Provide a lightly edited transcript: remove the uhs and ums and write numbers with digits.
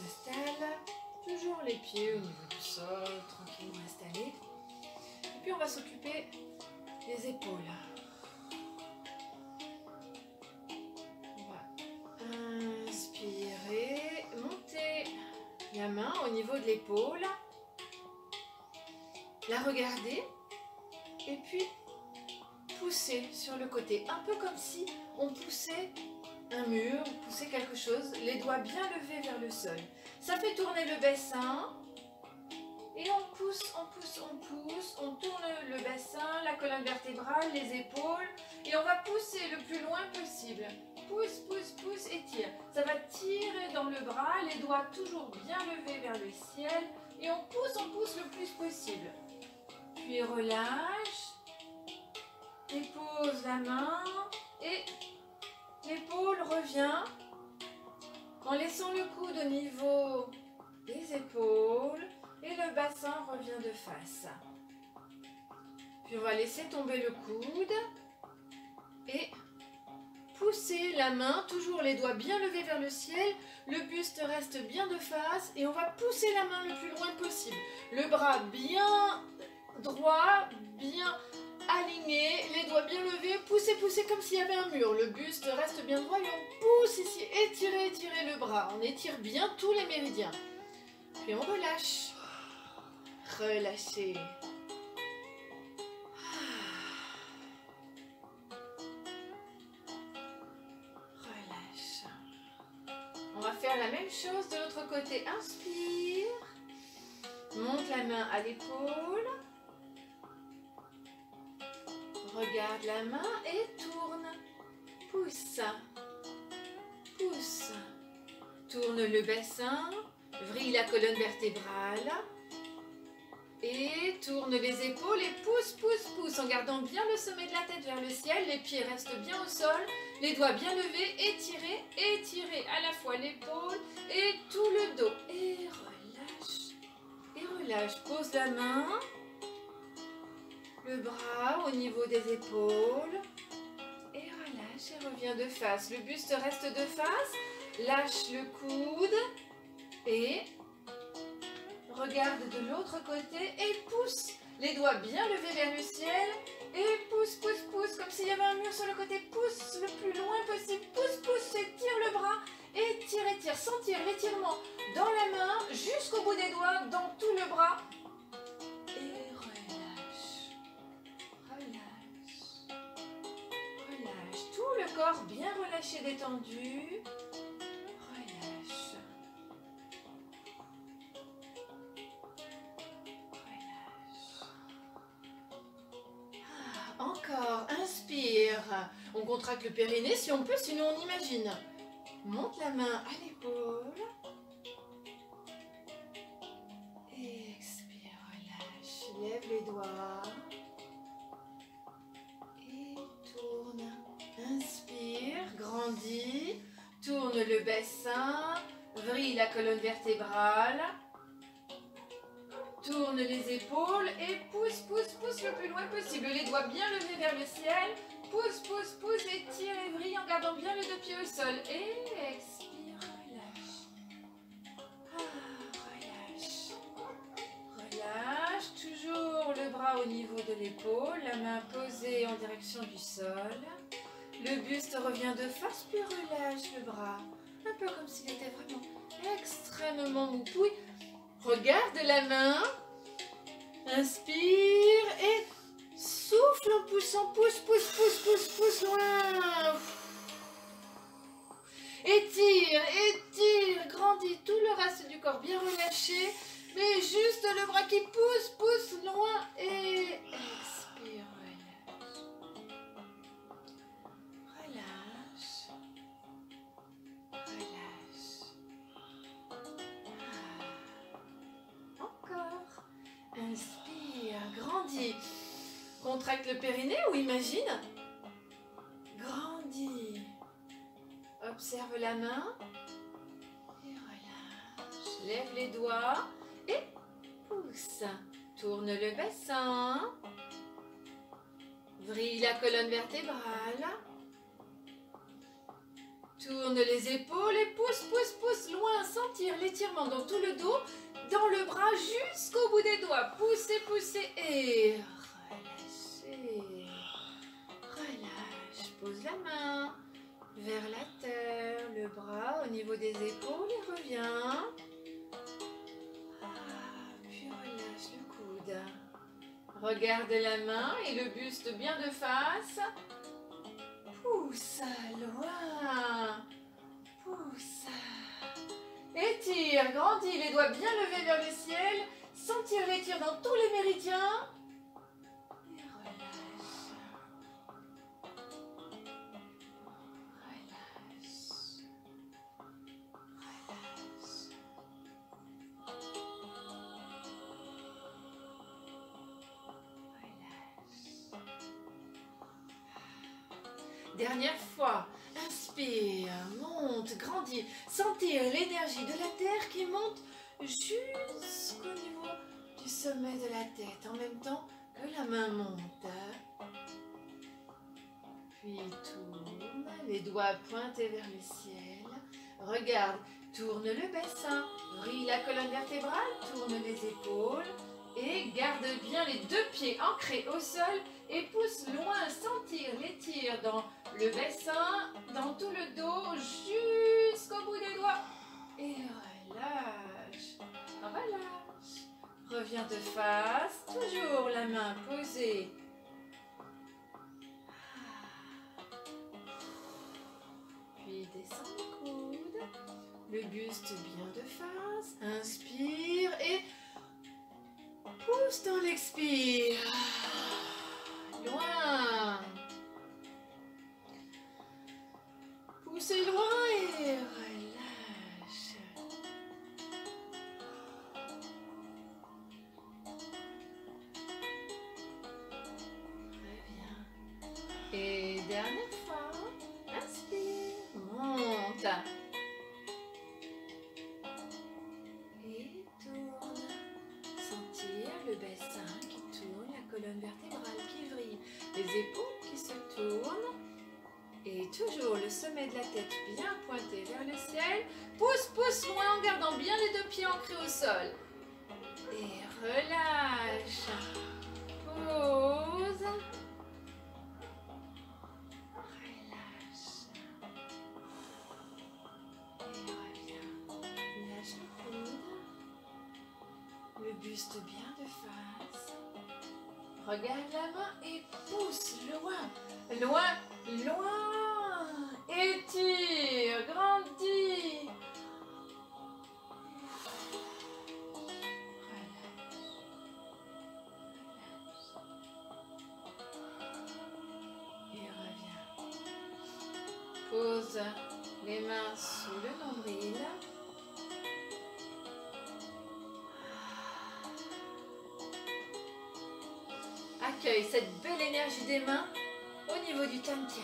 s'installe. Toujours les pieds au niveau du sol, tranquillement installés. Et puis on va s'occuper des épaules. On va inspirer, monter la main au niveau de l'épaule, la regarder et puis pousser sur le côté, un peu comme si on poussait un mur, poussait quelque chose, les doigts bien levés vers le sol. Ça fait tourner le bassin et on pousse, on pousse, on pousse, on tourne le bassin, la colonne vertébrale, les épaules et on va pousser le plus loin possible. Pousse, pousse, pousse et tire. Ça va tirer dans le bras, les doigts toujours bien levés vers le ciel et on pousse le plus possible. Puis relâche, dépose la main et l'épaule revient en laissant le coude au niveau des épaules et le bassin revient de face. Puis on va laisser tomber le coude et pousser la main, toujours les doigts bien levés vers le ciel, le buste reste bien de face et on va pousser la main le plus loin possible. Le bras bien droit, bien aligné, les doigts bien levés, poussez, poussez comme s'il y avait un mur. Le buste reste bien droit et on pousse ici, étirez, étirez le bras. On étire bien tous les méridiens. Puis on relâche. Relâchez. Relâche. On va faire la même chose de l'autre côté. Inspire. Monte la main à l'épaule. Regarde la main et tourne. Pousse. Pousse. Tourne le bassin. Vrille la colonne vertébrale. Et tourne les épaules et pousse, pousse, pousse. En gardant bien le sommet de la tête vers le ciel. Les pieds restent bien au sol. Les doigts bien levés. Étirez, étirez à la fois l'épaule et tout le dos. Et relâche. Et relâche. Pose la main. Le bras au niveau des épaules et relâche et reviens de face. Le buste reste de face, lâche le coude et regarde de l'autre côté et pousse. Les doigts bien levés vers le ciel et pousse, pousse, pousse comme s'il y avait un mur sur le côté. Pousse le plus loin possible, pousse, pousse, étire le bras, étire, étire, sentir l'étirement dans la main jusqu'au bout des doigts, dans tout le bras. Corps bien relâché, détendu. Relâche. Relâche. Encore, inspire. On contracte le périnée si on peut, sinon on imagine. Monte la main à l'épaule. Expire, relâche. Lève les doigts. Et tourne. Inspire, grandis, tourne le bassin, vrille la colonne vertébrale, tourne les épaules et pousse, pousse, pousse le plus loin possible. Les doigts bien levés vers le ciel, pousse, pousse, pousse, étire et vrille en gardant bien les deux pieds au sol. Et expire, relâche. Relâche. Relâche, toujours le bras au niveau de l'épaule, la main posée en direction du sol. Le buste revient de face, puis relâche le bras. Un peu comme s'il était vraiment extrêmement mou. Puis, regarde la main. Inspire et souffle en poussant. Pousse, pousse, pousse, pousse, pousse loin. Étire, étire, grandis. Tout le reste du corps bien relâché. Mais juste le bras qui pousse, pousse loin. Et expire. Inspire, grandis. Contracte le périnée ou imagine. Grandis. Observe la main. Et relâche. Lève les doigts et pousse. Tourne le bassin. Vrille la colonne vertébrale. Tourne les épaules et pousse, pousse, pousse loin. Sentir les l'étirement dans tout le dos, dans le bras jusqu'au bout des doigts. Poussez, poussez et relâchez. Relâche. Pose la main vers la terre, le bras au niveau des épaules et reviens. Puis relâche le coude. Regarde la main et le buste bien de face. Pousse loin. Pousse. Étire, grandis, les doigts bien levés vers le ciel. Sentir l'étire dans tous les méridiens. Et relâche. Relâche. Relâche. Dernière fois, inspire, monte, grandis, sentir l'énergie de la terre qui monte jusqu'au niveau du sommet de la tête, en même temps que la main monte. Puis tourne, les doigts pointés vers le ciel. Regarde, tourne le bassin, vrille la colonne vertébrale, tourne les épaules. Et garde bien les deux pieds ancrés au sol et pousse loin, sentir l'étire dans le bassin, dans tout le dos, jusqu'au bout des doigts. Et relâche, relâche. Reviens de face, toujours la main posée. Puis descends le coude, le buste bien de face. Inspire et pousse dans l'expire. Loin. Poussez loin et relâche. Reviens. Et dernière fois. Inspire. Monte. Et tourne. Sentir le bassin qui tourne, la colonne vertébrale qui vrille, les épaules qui se tournent et toujours le sommet de la tête bien pointé vers le ciel. Pousse, pousse loin en gardant bien les deux pieds ancrés au sol. Et relâche. Pose. Relâche. Et reviens. Lâche le coude. Le buste bien de face. Regarde la main et pousse loin, loin, loin. Étire, grandis. Relâche, relâche. Et reviens. Pose les mains sous le nombril. Accueille cette belle énergie des mains au niveau du Tantien.